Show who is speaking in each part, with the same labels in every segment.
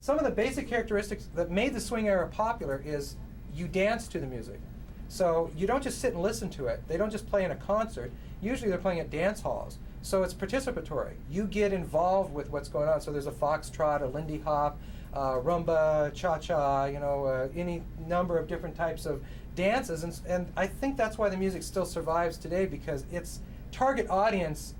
Speaker 1: some of the basic characteristics that made the swing era popular is you dance to the music. So you don't just sit and listen to it. They don't just play in a concert. Usually they're playing at dance halls. So it's participatory. You get involved with what's going on. So there's a foxtrot, a Lindy Hop, rumba, cha-cha, you know, any number of different types of dances. And I think that's why the music still survives today, because its target audience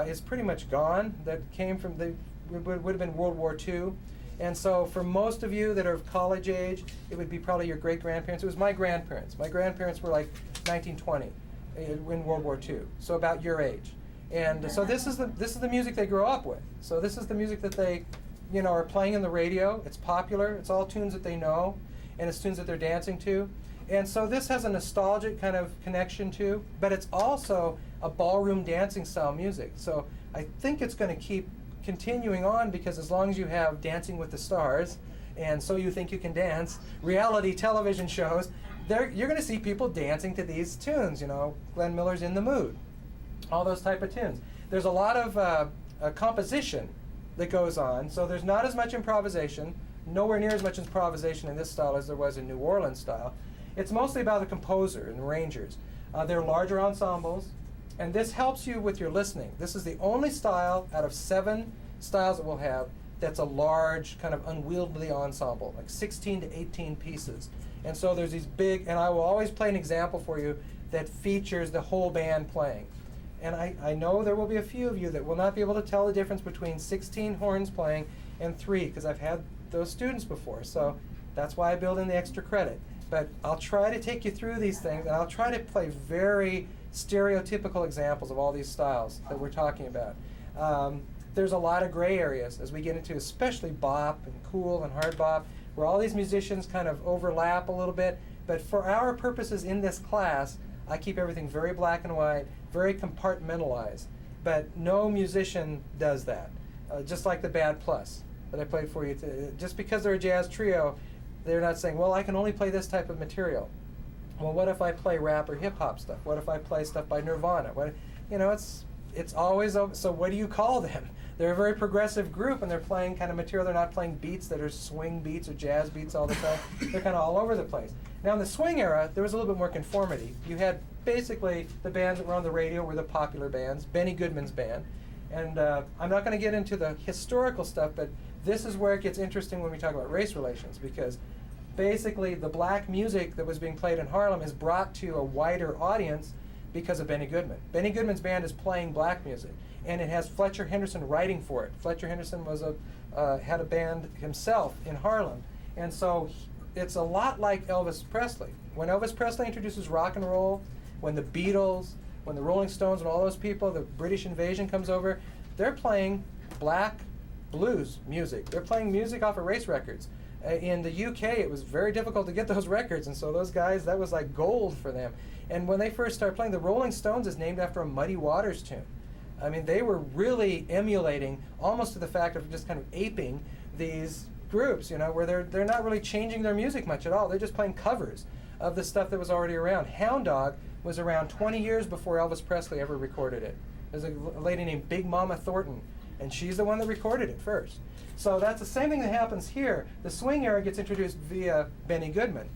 Speaker 1: is pretty much gone. That came from would have been World War II. And so for most of you that are of college age, it would be probably your great-grandparents. It was my grandparents. My grandparents were like 1920 in World War II, so about your age. And so this is the music they grew up with. So this is the music that they, you know, are playing in the radio. It's popular. It's all tunes that they know, and it's tunes that they're dancing to. And so this has a nostalgic kind of connection too, but it's also a ballroom dancing style music. So I think it's going to keep continuing on, because as long as you have Dancing with the Stars and So You Think You Can Dance, reality television shows, you're going to see people dancing to these tunes. You know, Glenn Miller's In the Mood, all those type of tunes. There's a lot of composition that goes on, so there's not as much improvisation, nowhere near as much improvisation in this style as there was in New Orleans style. It's mostly about the composer and the arrangers. They're larger ensembles, and this helps you with your listening. This is the only style out of 7 styles that we'll have that's a large, kind of unwieldy ensemble, like 16 to 18 pieces. And so there's these big, and I will always play an example for you that features the whole band playing. And I know there will be a few of you that will not be able to tell the difference between 16 horns playing and 3, because I've had those students before. So that's why I build in the extra credit. But I'll try to take you through these things, and I'll try to play very stereotypical examples of all these styles that we're talking about. There's a lot of gray areas as we get into especially bop and cool and hard bop, where all these musicians kind of overlap a little bit. But for our purposes in this class, I keep everything very black and white, very compartmentalized. But no musician does that. Just like the Bad Plus that I played for you. Just because they're a jazz trio, they're not saying, well, I can only play this type of material. Well, what if I play rap or hip hop stuff? What if I play stuff by Nirvana? What, you know, it's always, so what do you call them? They're a very progressive group, and they're playing kind of material. They're not playing beats that are swing beats or jazz beats all the time. They're kind of all over the place. Now in the swing era, there was a little bit more conformity. You had basically the bands that were on the radio were the popular bands, Benny Goodman's band. And I'm not going to get into the historical stuff, but this is where it gets interesting when we talk about race relations, because basically the black music that was being played in Harlem is brought to a wider audience because of Benny Goodman. Benny Goodman's band is playing black music, and it has Fletcher Henderson writing for it. Fletcher Henderson was had a band himself in Harlem, and so it's a lot like Elvis Presley. When Elvis Presley introduces rock and roll, when the Beatles, when the Rolling Stones and all those people, the British invasion comes over, they're playing black blues music. They're playing music off of race records. In the UK, it was very difficult to get those records, and so those guys, that was like gold for them. And when they first started playing, the Rolling Stones is named after a Muddy Waters tune. I mean, they were really emulating, almost to the fact of just kind of aping these groups, you know, where they're not really changing their music much at all. They're just playing covers of the stuff that was already around. Hound Dog was around 20 years before Elvis Presley ever recorded it. There's a lady named Big Mama Thornton, and she's the one that recorded it first. So that's the same thing that happens here. The swing era gets introduced via Benny Goodman.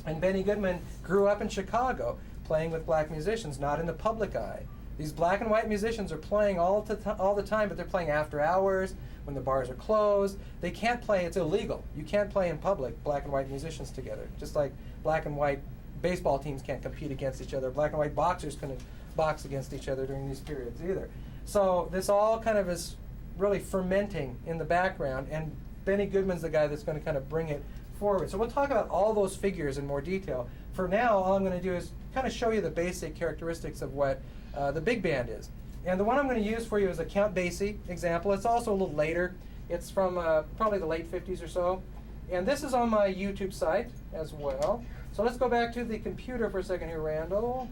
Speaker 1: And Benny Goodman grew up in Chicago playing with black musicians, not in the public eye. These black and white musicians are playing all the time, but they're playing after hours, when the bars are closed. They can't play, it's illegal. You can't play in public, black and white musicians together. Just like black and white baseball teams can't compete against each other. Black and white boxers couldn't box against each other during these periods either. So this all kind of is really fermenting in the background, and Benny Goodman's the guy that's going to kind of bring it forward. So we'll talk about all those figures in more detail. For now, all I'm going to do is kind of show you the basic characteristics of what the big band is. And the one I'm going to use for you is a Count Basie example. It's also a little later. It's from probably the late 50s or so. And this is on my YouTube site as well. So let's go back to the computer for a second here, Randall.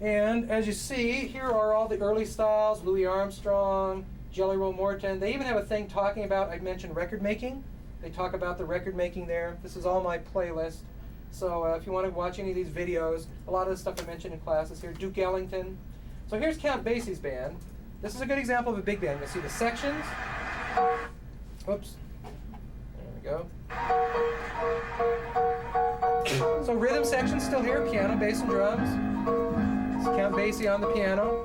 Speaker 1: And as you see, here are all the early styles, Louis Armstrong, Jelly Roll Morton. They even have a thing talking about, I mentioned record making. They talk about the record making there. This is all my playlist. So if you want to watch any of these videos, a lot of the stuff I mentioned in classes here. Duke Ellington. So here's Count Basie's band. This is a good example of a big band. You'll see the sections. Whoops. There we go. So rhythm section still here, piano, bass, and drums. It's Count Basie on the piano.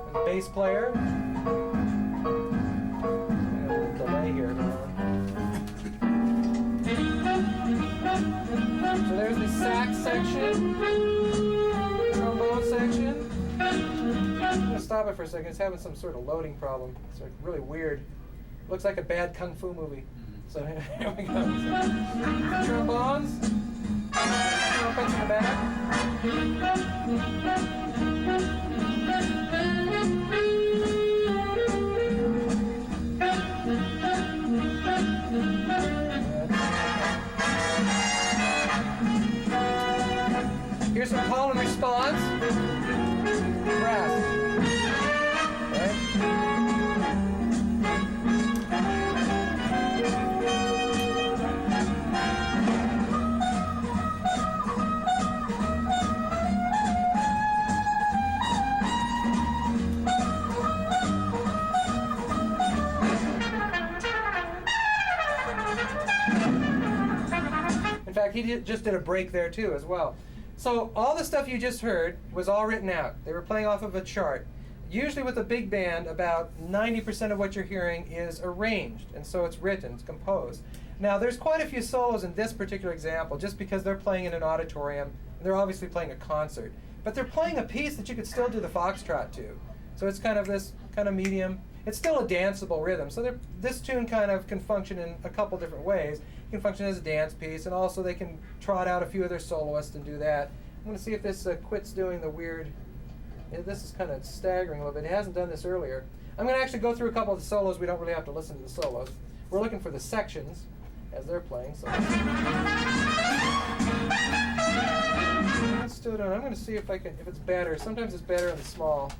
Speaker 1: And the bass player. A little delay here going on. So there's the sax section, trombone section. I'm going to stop it for a second. It's having some sort of loading problem. It's like really weird. Looks like a bad kung fu movie. So here we go. Trombones. Trumpets in the back. Here's some call and response. Brass. Right? In fact, he just did a break there too as well. So all the stuff you just heard was all written out. They were playing off of a chart. Usually with a big band, about 90% of what you're hearing is arranged, and so it's written, it's composed. Now there's quite a few solos in this particular example just because they're playing in an auditorium, and they're obviously playing a concert. But they're playing a piece that you could still do the foxtrot to. So it's kind of this kind of medium. It's still a danceable rhythm. So this tune kind of can function in a couple different ways. It can function as a dance piece, and also they can trot out a few other soloists and do that. I'm going to see if this quits doing the weird. This is kind of staggering a little bit. It hasn't done this earlier. I'm going to actually go through a couple of the solos. We don't really have to listen to the solos. We're looking for the sections as they're playing. So let's do it. I'm going to see if it's better. Sometimes it's better in the small.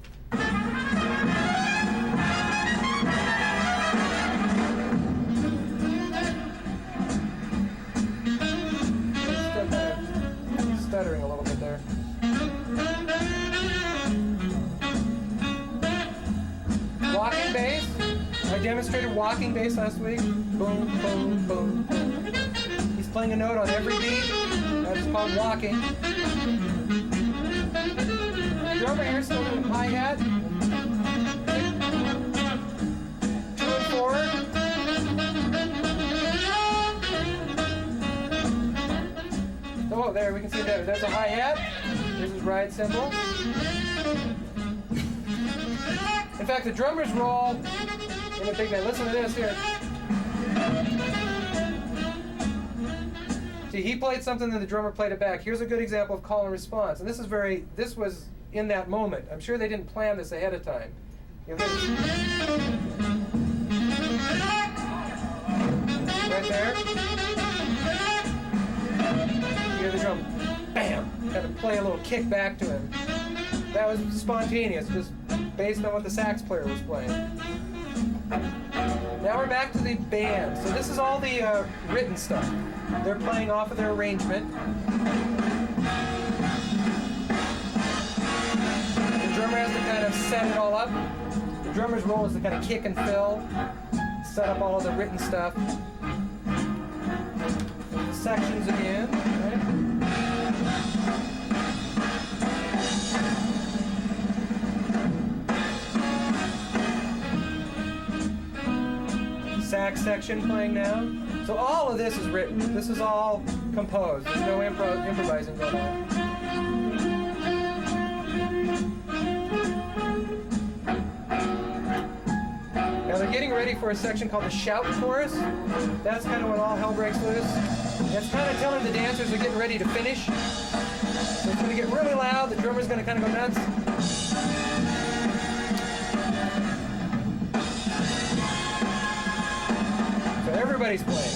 Speaker 1: Stuttering a little bit there. Walking bass. I demonstrated walking bass last week. Boom, boom, boom, boom. He's playing a note on every beat. That's called walking. Drummer here still doing hi-hat. 2 and 4. Oh, there, we can see that. There's a hi-hat. There's his ride cymbal. In fact, the drummer's roll in a big band. Listen to this here. See, he played something and the drummer played it back. Here's a good example of call and response. And this was in that moment. I'm sure they didn't plan this ahead of time. Right there. You hear the drum, bam, kind of play a little kick back to him. That was spontaneous, just based on what the sax player was playing. Now we're back to the band. So this is all the written stuff. They're playing off of their arrangement. The drummer has to kind of set it all up. The drummer's role is to kind of kick and fill, set up all of the written stuff. The sections again, right? Sax section playing now. So all of this is written. This is all composed. There's no improvising going on. Now they're getting ready for a section called the shout chorus. That's kind of when all hell breaks loose. It's kind of telling the dancers they're getting ready to finish. So it's going to get really loud. The drummer's going to kind of go nuts. So everybody's playing.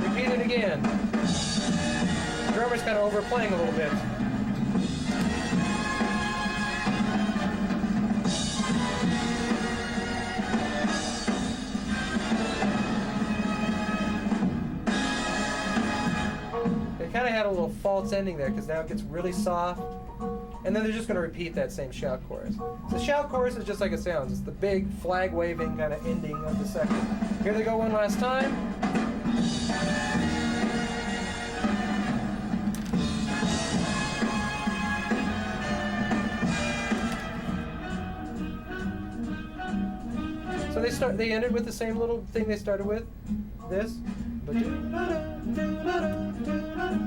Speaker 1: Repeat it again. The drummer's kind of overplaying a little bit. It kind of had a little false ending there because now it gets really soft and then they're just going to repeat that same shout chorus. So shout chorus is just like it sounds. It's the big flag waving kind of ending of the section. Here they go one last time. So they ended with the same little thing they started with. This.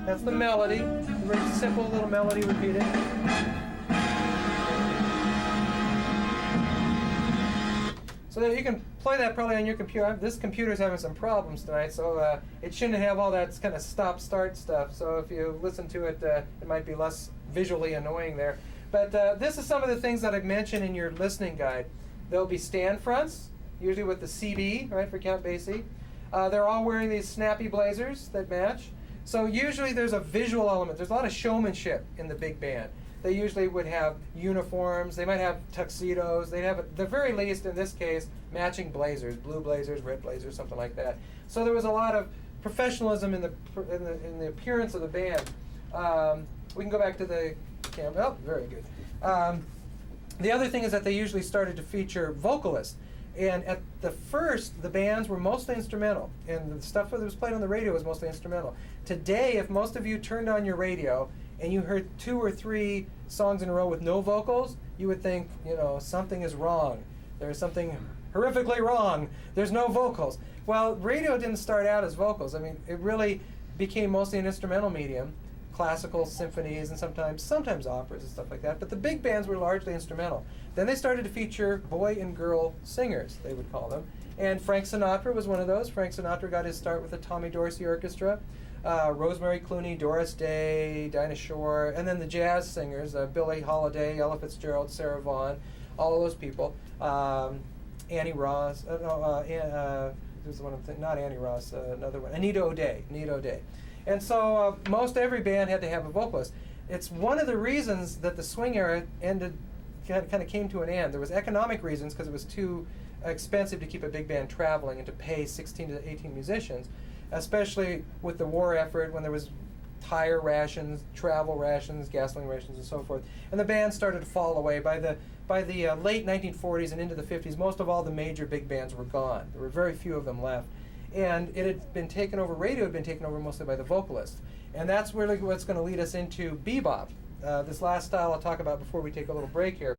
Speaker 1: That's the melody. Very simple little melody repeated. So that you can play that probably on your computer. This computer's having some problems tonight, so it shouldn't have all that kind of stop-start stuff. So if you listen to it, it might be less visually annoying there. But this is some of the things that I've mentioned in your listening guide. There'll be stand fronts, usually with the CB, right, for Count Basie. They're all wearing these snappy blazers that match. So usually there's a visual element. There's a lot of showmanship in the big band. They usually would have uniforms. They might have tuxedos. They'd have, at the very least, in this case, matching blazers, blue blazers, red blazers, something like that. So there was a lot of professionalism in the appearance of the band. We can go back to the camera. Oh, very good. The other thing is that they usually started to feature vocalists. And at the first, the bands were mostly instrumental, and the stuff that was played on the radio was mostly instrumental. Today, if most of you turned on your radio and you heard 2 or 3 songs in a row with no vocals, you would think, you know, something is wrong. There's something horrifically wrong. There's no vocals. Well, radio didn't start out as vocals. I mean, it really became mostly an instrumental medium. Classical symphonies and sometimes operas and stuff like that, but the big bands were largely instrumental. Then they started to feature boy and girl singers, they would call them, and Frank Sinatra was one of those. Frank Sinatra got his start with the Tommy Dorsey Orchestra, Rosemary Clooney, Doris Day, Dinah Shore, and then the jazz singers, Billie Holiday, Ella Fitzgerald, Sarah Vaughan, all of those people, Annie Ross, who's the one I'm thinking, not Annie Ross, another one, Anita O'Day. And so most every band had to have a vocalist. It's one of the reasons that the swing era kind of came to an end. There was economic reasons because it was too expensive to keep a big band traveling and to pay 16 to 18 musicians, especially with the war effort when there was tire rations, travel rations, gasoline rations, and so forth. And the band started to fall away. By the late 1940s and into the 50s, most of all the major big bands were gone. There were very few of them left. And it had been taken over, radio had been taken over mostly by the vocalists. And that's really what's going to lead us into bebop. This last style I'll talk about before we take a little break here.